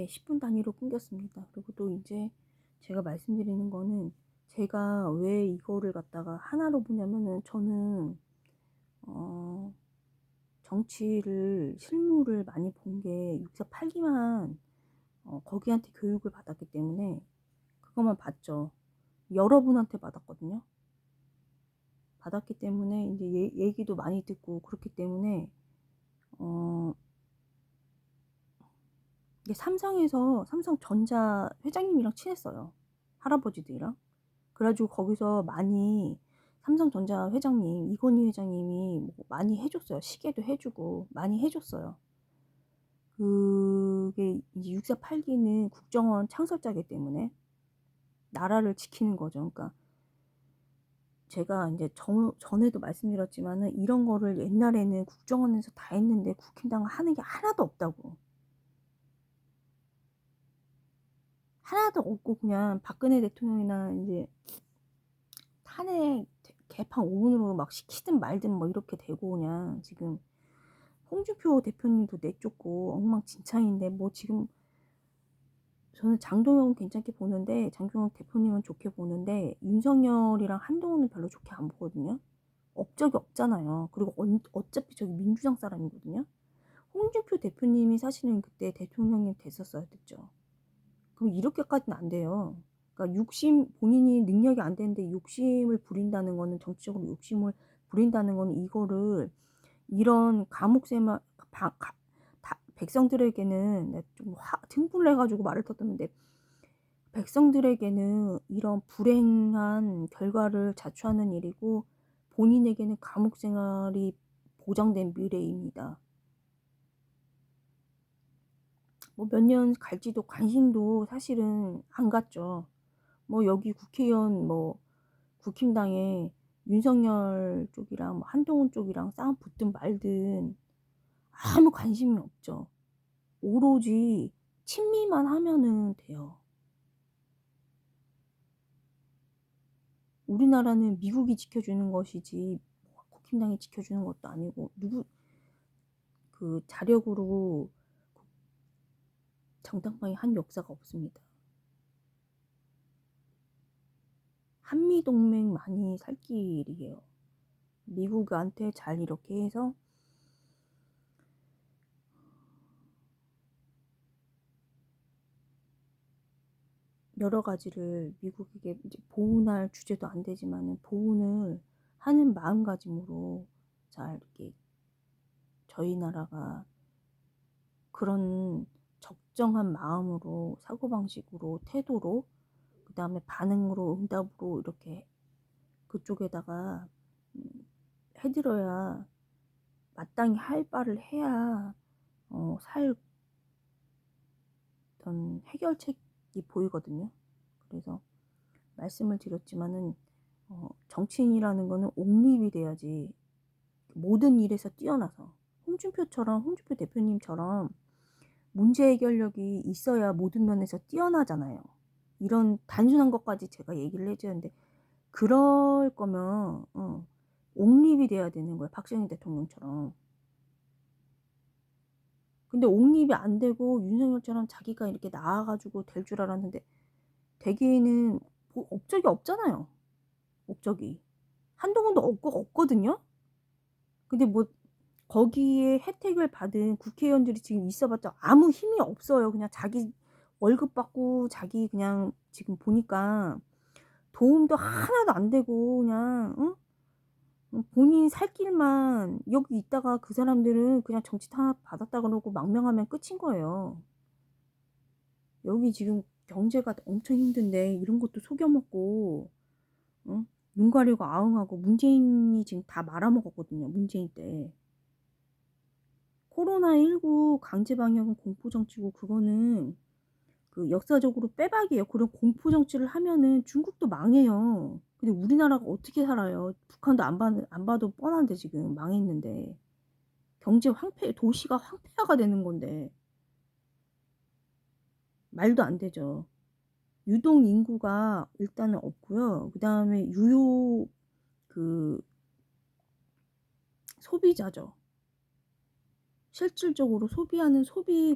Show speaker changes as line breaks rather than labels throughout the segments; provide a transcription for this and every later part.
10분 단위로 끊겼습니다. 그리고 또 이제 제가 말씀드리는 거는, 제가 왜 이거를 갖다가 하나로 보냐면은, 저는 어 정치를 실무를 많이 본 게 6.4 8기만 거기한테 교육을 받았기 때문에 그것만 봤죠. 여러분한테 받았거든요. 받았기 때문에 이제 얘기도 많이 듣고 그렇기 때문에 어 이게 삼성전자 회장님이랑 친했어요. 할아버지들이랑. 그래가지고 거기서 많이, 삼성전자 회장님 이건희 회장님이 뭐 많이 해줬어요. 시계도 해주고 많이 해줬어요. 그게 이제 6.4 8기는 국정원 창설자기 때문에 나라를 지키는 거죠. 그러니까 제가 이제 전에도 말씀드렸지만은, 이런 거를 옛날에는 국정원에서 다 했는데 국힘당은 하는 게 하나도 없다고. 하나도 없고 그냥 박근혜 대통령이나 이제 탄핵 개판 5분으로 막 시키든 말든 뭐 이렇게 되고, 그냥 지금 홍준표 대표님도 내쫓고 엉망진창인데, 뭐 지금 저는 장동영 괜찮게 보는데, 장동영 대표님은 좋게 보는데, 윤석열이랑 한동훈은 별로 좋게 안 보거든요. 업적이 없잖아요. 그리고 어차피 저기 민주당 사람이거든요. 홍준표 대표님이 사실은 그때 대통령이 됐었어야 됐죠. 그럼 이렇게까지는 안 돼요. 그러니까 본인이 능력이 안 되는데 욕심을 부린다는 거는, 정치적으로 욕심을 부린다는 거는, 이거를 이런 감옥생활, 백성들에게는, 좀 등분을 해가지고 말을 터뜨는데, 백성들에게는 이런 불행한 결과를 자초하는 일이고, 본인에게는 감옥생활이 보장된 미래입니다. 뭐 몇 년 갈지도 관심도 사실은 안 갔죠. 뭐 여기 국회의원, 뭐 국힘당에 윤석열 쪽이랑 뭐 한동훈 쪽이랑 싸움 붙든 말든 아무 관심이 없죠. 오로지 친미만 하면은 돼요. 우리나라는 미국이 지켜주는 것이지 국힘당이 지켜주는 것도 아니고, 그 자력으로 정당방위 한 역사가 없습니다. 한미동맹만이 살 길이에요. 미국한테 잘 이렇게 해서 여러 가지를 미국에게 이제 보훈할 주제도 안 되지만은, 보훈을 하는 마음가짐으로 잘 이렇게 저희 나라가 그런 적정한 마음으로, 사고방식으로, 태도로, 그 다음에 반응으로, 응답으로 이렇게 그쪽에다가 해드려야, 마땅히 할 바를 해야 살 어떤 해결책이 보이거든요. 그래서 말씀을 드렸지만은, 정치인이라는 거는 옹립이 돼야지, 모든 일에서 뛰어나서, 홍준표 대표님처럼 문제 해결력이 있어야 모든 면에서 뛰어나잖아요. 이런 단순한 것까지 제가 얘기를 해주는데, 그럴 거면 옹립이 돼야 되는 거예요. 박정희 대통령처럼. 근데 옹립이 안 되고 윤석열처럼 자기가 이렇게 나와가지고 될 줄 알았는데, 되기에는 뭐 업적이 없잖아요. 업적이. 한동훈도 없거든요. 근데 뭐 거기에 혜택을 받은 국회의원들이 지금 있어봤자 아무 힘이 없어요. 그냥 자기 월급 받고, 자기 그냥 지금 보니까 도움도 하나도 안 되고, 그냥 본인 살 길만, 여기 있다가 그 사람들은 그냥 정치 탄압 받았다 그러고 망명하면 끝인 거예요. 여기 지금 경제가 엄청 힘든데 이런 것도 속여먹고, 응? 눈 가리고 아웅하고, 문재인이 지금 다 말아먹었거든요. 문재인 때. 코로나19 강제방역은 공포정치고, 그거는 그 역사적으로 빼박이에요. 그런 공포정치를 하면은 중국도 망해요. 근데 우리나라가 어떻게 살아요? 북한도 안 봐도 뻔한데 지금 망했는데. 경제 황폐, 도시가 황폐화가 되는 건데 말도 안 되죠. 유동 인구가 일단은 없고요. 그 다음에 유효 그 소비자죠. 실질적으로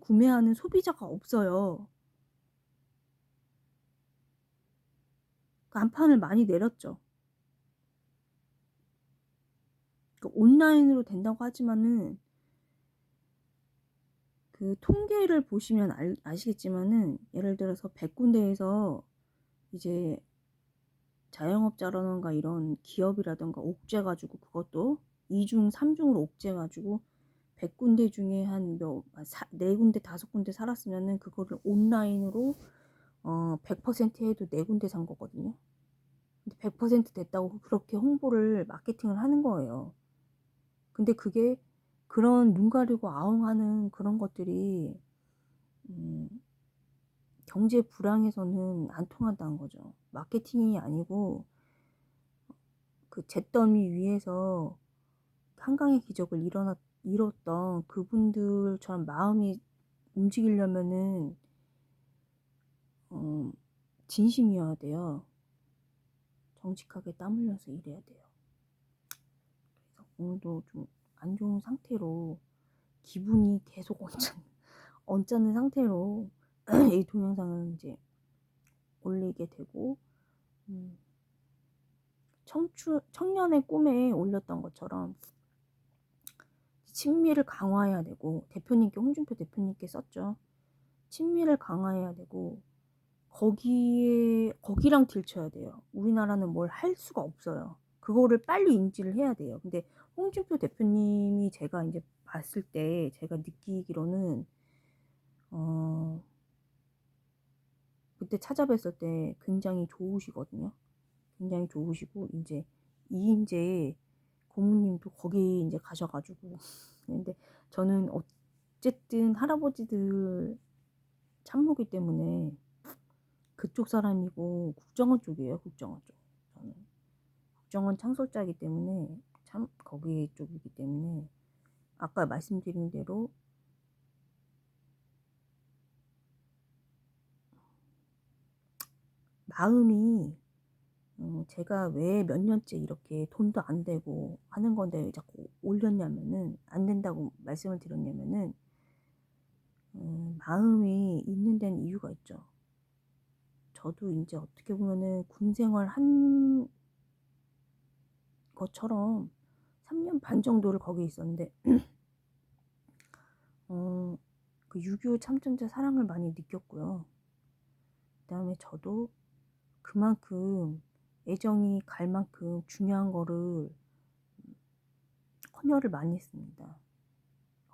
구매하는 소비자가 없어요. 간판을 많이 내렸죠. 온라인으로 된다고 하지만은 그 통계를 보시면 아시겠지만은 예를 들어서 100군데에서 이제 자영업자라던가 이런 기업이라던가 옥죄 가지고 그것도 2중 3중으로 옥죄 가지고 100군데 중에 한 4군데 5군데 살았으면은 그거를 온라인으로 100% 해도 4군데 산 거거든요. 근데 100% 됐다고 그렇게 홍보를 마케팅을 하는 거예요. 근데 그게 그런 눈 가리고 아웅하는 그런 것들이 경제 불황에서는 안 통한다는 거죠. 마케팅이 아니고 그 잿더미 위에서 한강의 기적을 이뤘던 그분들처럼 마음이 움직이려면은 진심이어야 돼요. 정직하게 땀 흘려서 일해야 돼요. 그래서 오늘도 좀 안 좋은 상태로 기분이 계속 언짢은 상태로 이 동영상을 이제 올리게 되고 청년의 꿈에 올렸던 것처럼 친미를 강화해야 되고 홍준표 대표님께 썼죠. 친미를 강화해야 되고 거기랑 딜쳐야 돼요. 우리나라는 뭘 할 수가 없어요. 그거를 빨리 인지를 해야 돼요. 근데 홍준표 대표님이 제가 이제 봤을 때 제가 느끼기로는 그때 찾아뵀을 때 굉장히 좋으시거든요. 굉장히 좋으시고 이제 이인재 고모님도 거기 이제 가셔가지고 근데 저는 어쨌든 할아버지들 참모기 때문에 그쪽 사람이고 국정원 쪽이에요. 국정원 쪽. 저는 국정원 창설자이기 때문에 참 거기 쪽이기 때문에 아까 말씀드린 대로 마음이 제가 왜 몇 년째 이렇게 돈도 안 되고 하는 건데 왜 자꾸 올렸냐면은 안 된다고 말씀을 드렸냐면은 마음이 있는 데는 이유가 있죠. 저도 이제 어떻게 보면은 군 생활 한 것처럼 3년 반 정도를 거기 있었는데 그 6.25 참전자 사랑을 많이 느꼈고요. 그 다음에 저도 그만큼 애정이 갈 만큼 중요한 거를 헌혈을 많이 했습니다.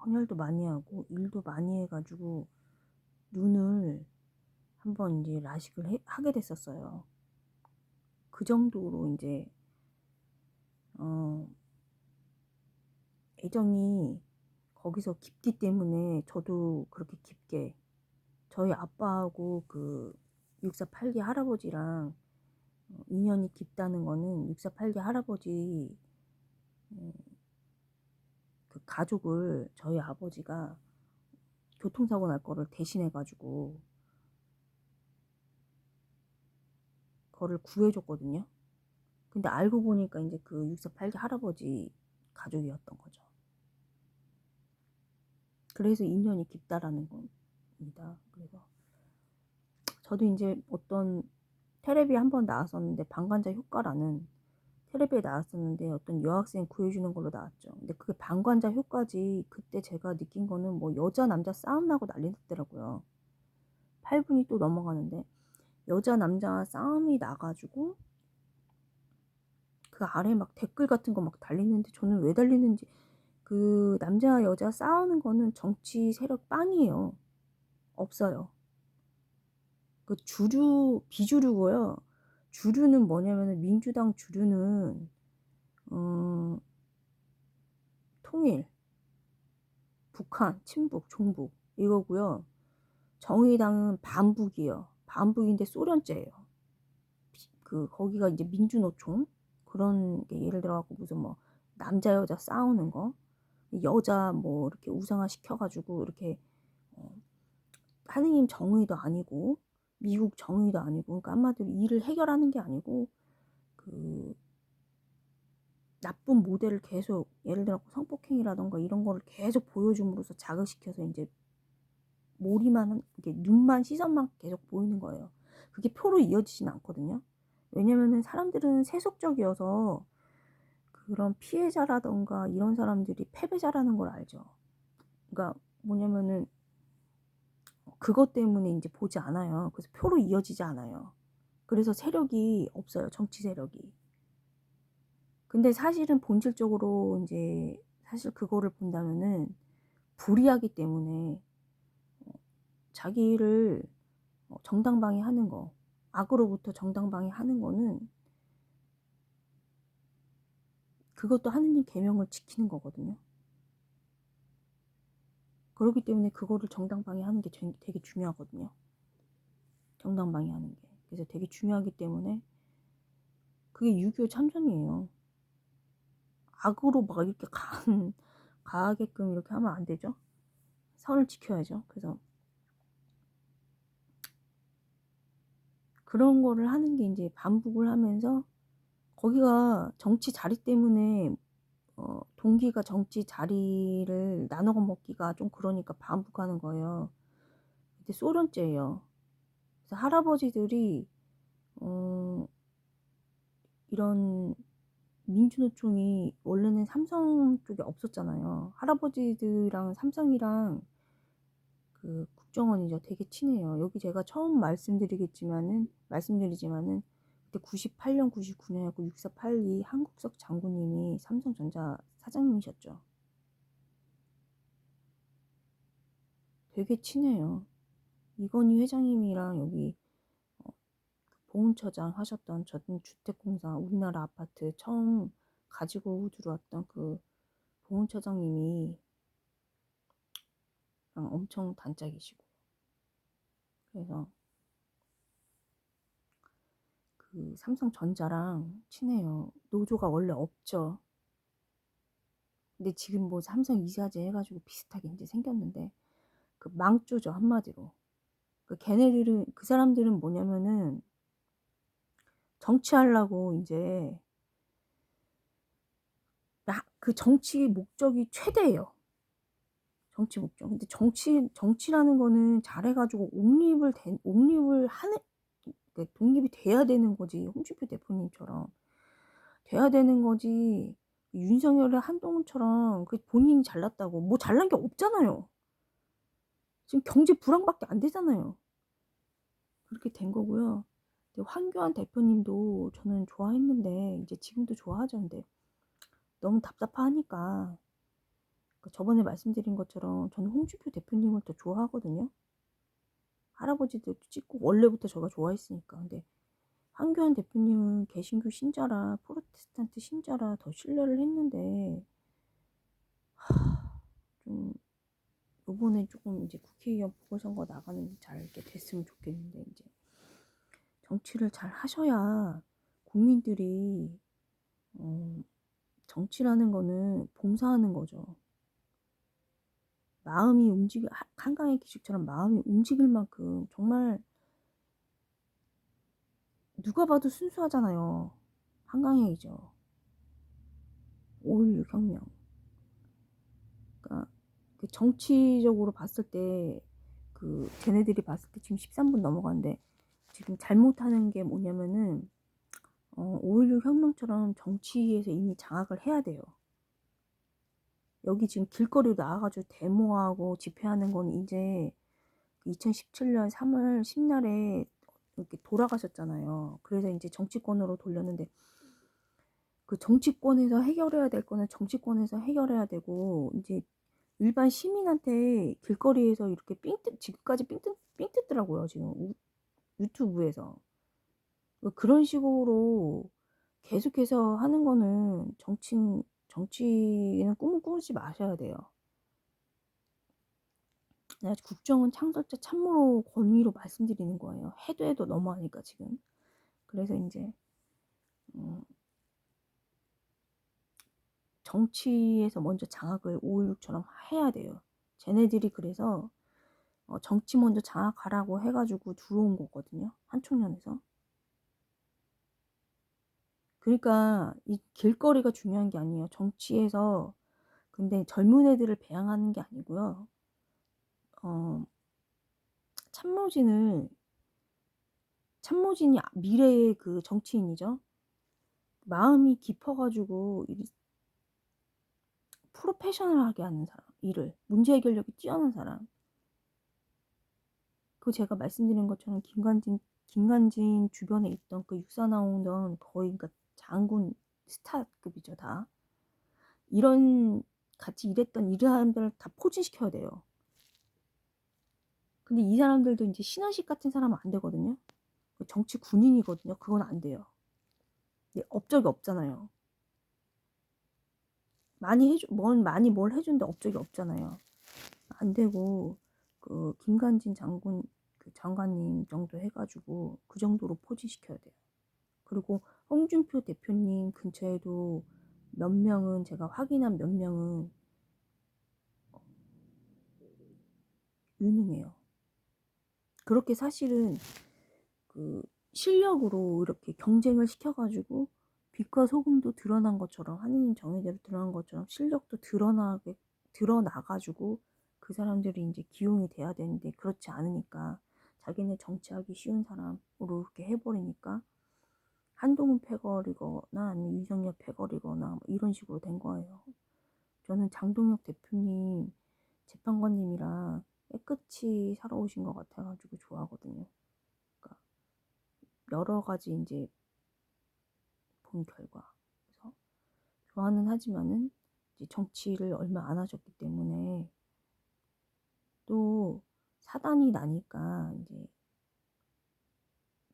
헌혈도 많이 하고 일도 많이 해가지고 눈을 한번 이제 라식을 하게 됐었어요. 그 정도로 이제 애정이 거기서 깊기 때문에 저도 그렇게 깊게 저희 아빠하고 그 648기 할아버지랑 인연이 깊다는 거는 648기 할아버지 그 가족을 저희 아버지가 교통사고 날 거를 대신해 가지고 그거를 구해줬거든요. 근데 알고 보니까 이제 그 648기 할아버지 가족이었던 거죠. 그래서 인연이 깊다라는 겁니다. 그래서 저도 이제 어떤 테레비에 한번 나왔었는데 방관자 효과라는 테레비에 나왔었는데 어떤 여학생 구해주는 걸로 나왔죠. 근데 그게 방관자 효과지 그때 제가 느낀 거는 뭐 여자 남자 싸움 나고 난리 났더라고요. 8분이 또 넘어가는데 여자 남자 싸움이 나가지고 그 아래 막 댓글 같은 거 막 달리는데 저는 왜 달리는지 그 남자 여자 싸우는 거는 정치 세력 빵이에요. 없어요. 그 비주류고요. 주류는 뭐냐면은 민주당 주류는 통일, 북한, 친북, 종북 이거고요. 정의당은 반북이에요. 반북인데 소련제예요. 그 거기가 이제 민주노총 그런 게 예를 들어갖고 무슨 뭐 남자 여자 싸우는 거 여자 뭐 이렇게 우상화 시켜가지고 이렇게 하느님 정의도 아니고 미국 정의도 아니고 그러니까 한마디로 일을 해결하는 게 아니고 그 나쁜 모델을 계속 예를 들어 성폭행이라던가 이런 거를 계속 보여줌으로써 자극시켜서 이제 몰이만 이게 눈만 시선만 계속 보이는 거예요. 그게 표로 이어지진 않거든요. 왜냐면은 사람들은 세속적이어서 그런 피해자라던가 이런 사람들이 패배자라는 걸 알죠. 그러니까 뭐냐면은 그것 때문에 이제 보지 않아요. 그래서 표로 이어지지 않아요. 그래서 세력이 없어요. 정치 세력이. 근데 사실은 본질적으로 이제 사실 그거를 본다면은 불이하기 때문에 자기를 정당방위하는 거, 악으로부터 정당방위하는 거는 그것도 하느님 계명을 지키는 거거든요. 그렇기 때문에 그거를 정당방위하는 게 되게 중요하거든요. 정당방위하는 게. 그래서 되게 중요하기 때문에 그게 6.25 참전이에요. 악으로 막 이렇게 가게끔 이렇게 하면 안 되죠. 선을 지켜야죠. 그래서 그런 거를 하는 게 이제 반복을 하면서 거기가 정치 자리 때문에 동기가 정치 자리를 나눠 먹기가 좀 그러니까 반복하는 거예요. 근데 소련제예요. 그래서 할아버지들이 이런 민주노총이 원래는 삼성 쪽에 없었잖아요. 할아버지들이랑 삼성이랑 그 국정원이죠. 되게 친해요. 여기 제가 처음 말씀드리지만은 그때 98년, 99년이었고 6482 한국석 장군님이 삼성전자 사장님이셨죠. 되게 친해요. 이건희 회장님이랑 여기 보훈처장 하셨던 주택공사 우리나라 아파트 처음 가지고 들어왔던 그 보훈처장님이 엄청 단짝이시고 그래서 그 삼성전자랑 친해요. 노조가 원래 없죠. 근데 지금 뭐 삼성 이사제 해가지고 비슷하게 이제 생겼는데 그 망조죠 한마디로. 그 걔네들은 그 사람들은 뭐냐면은 정치하려고 이제 그 정치 목적이 최대예요. 정치 목적. 근데 정치라는 거는 잘해가지고 옹립을 하는 독립이 돼야 되는 거지. 홍준표 대표님처럼 돼야 되는 거지. 윤석열의 한동훈처럼 그 본인이 잘났다고 뭐 잘난 게 없잖아요. 지금 경제 불황밖에 안 되잖아요. 그렇게 된 거고요. 황교안 대표님도 저는 좋아했는데 이제 지금도 좋아하죠. 근데 너무 답답하니까 저번에 말씀드린 것처럼 저는 홍준표 대표님을 더 좋아하거든요. 할아버지도 찍고 원래부터 제가 좋아했으니까. 근데 황교안 대표님은 개신교 신자라 프로테스탄트 신자라 더 신뢰를 했는데 좀 요번에 조금 이제 국회의원 보궐선거 나가는 잘 이렇게 됐으면 좋겠는데 이제 정치를 잘 하셔야 국민들이 정치라는 거는 봉사하는 거죠. 마음이 한강의 기식처럼 마음이 움직일 만큼 정말 누가 봐도 순수하잖아요. 한강회의죠. 5.16 혁명. 그러니까 그 정치적으로 봤을 때 그 쟤네들이 봤을 때 지금 13분 넘어가는데 지금 잘못하는 게 뭐냐면은 5.16 혁명처럼 정치에서 이미 장악을 해야 돼요. 여기 지금 길거리로 나와가지고 데모하고 집회하는 건 이제 2017년 3월 10날에 이렇게 돌아가셨잖아요. 그래서 이제 정치권으로 돌렸는데 그 정치권에서 해결해야 될 거는 정치권에서 해결해야 되고 이제 일반 시민한테 길거리에서 이렇게 지금까지 삥 뜯더라고요. 지금 유튜브에서. 그런 식으로 계속해서 하는 거는 정치는 꿈을 꾸지 마셔야 돼요. 내가 국정원 창설자 참모로 권위로 말씀드리는 거예요. 해도 너무하니까 지금. 그래서 이제 정치에서 먼저 장악을 5.16처럼 해야 돼요. 쟤네들이 그래서 정치 먼저 장악하라고 해가지고 들어온 거거든요. 한총련에서. 그러니까 이 길거리가 중요한 게 아니에요. 정치에서 근데 젊은 애들을 배양하는 게 아니고요. 어 참모진을 참모진이 미래의 그 정치인이죠. 마음이 깊어 가지고 이 프로페셔널하게 하는 사람, 일을. 문제 해결력이 뛰어난 사람. 그 제가 말씀드린 것처럼 김관진 주변에 있던 그 육사 나오던 거의 그러니까 장군 스타급이죠, 다. 이런 같이 일했던 이 사람들을 다 포진시켜야 돼요. 근데 이 사람들도 이제 신원식 같은 사람은 안 되거든요. 정치 군인이거든요. 그건 안 돼요. 업적이 없잖아요. 많이 뭘 해준데 업적이 없잖아요. 안 되고 그 김관진 장군 그 장관님 정도 해가지고 그 정도로 포진시켜야 돼요. 그리고 홍준표 대표님 근처에도 몇 명은 제가 확인한 몇 명은 유능해요. 그렇게 사실은 그 실력으로 이렇게 경쟁을 시켜가지고 빛과 소금도 드러난 것처럼 하느님 정의대로 드러난 것처럼 실력도 드러나가지고 그 사람들이 이제 기용이 돼야 되는데 그렇지 않으니까 자기네 정치하기 쉬운 사람으로 이렇게 해버리니까 한동훈 패거리거나 아니면 윤석열 패거리거나 뭐 이런 식으로 된 거예요. 저는 장동혁 대표님 재판관님이랑 깨끗이 살아오신 것 같아가지고 좋아하거든요. 그러니까 여러 가지 이제 본 결과. 그래서 좋아는 하지만은 이제 정치를 얼마 안 하셨기 때문에 또 사단이 나니까 이제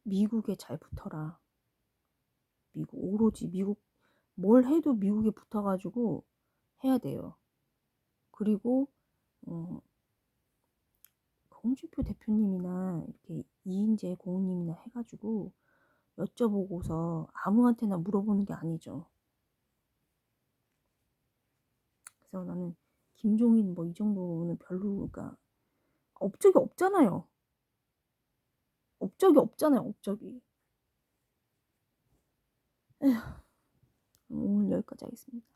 미국에 잘 붙어라. 오로지 미국 뭘 해도 미국에 붙어가지고 해야 돼요. 그리고 홍준표 대표님이나 이렇게 이인재 고은님이나 해가지고 여쭤보고서 아무한테나 물어보는 게 아니죠. 그래서 나는 김종인 뭐 이 정도는 별로 그러니까 업적이 없잖아요. 업적이. 에휴, 오늘 여기까지 하겠습니다.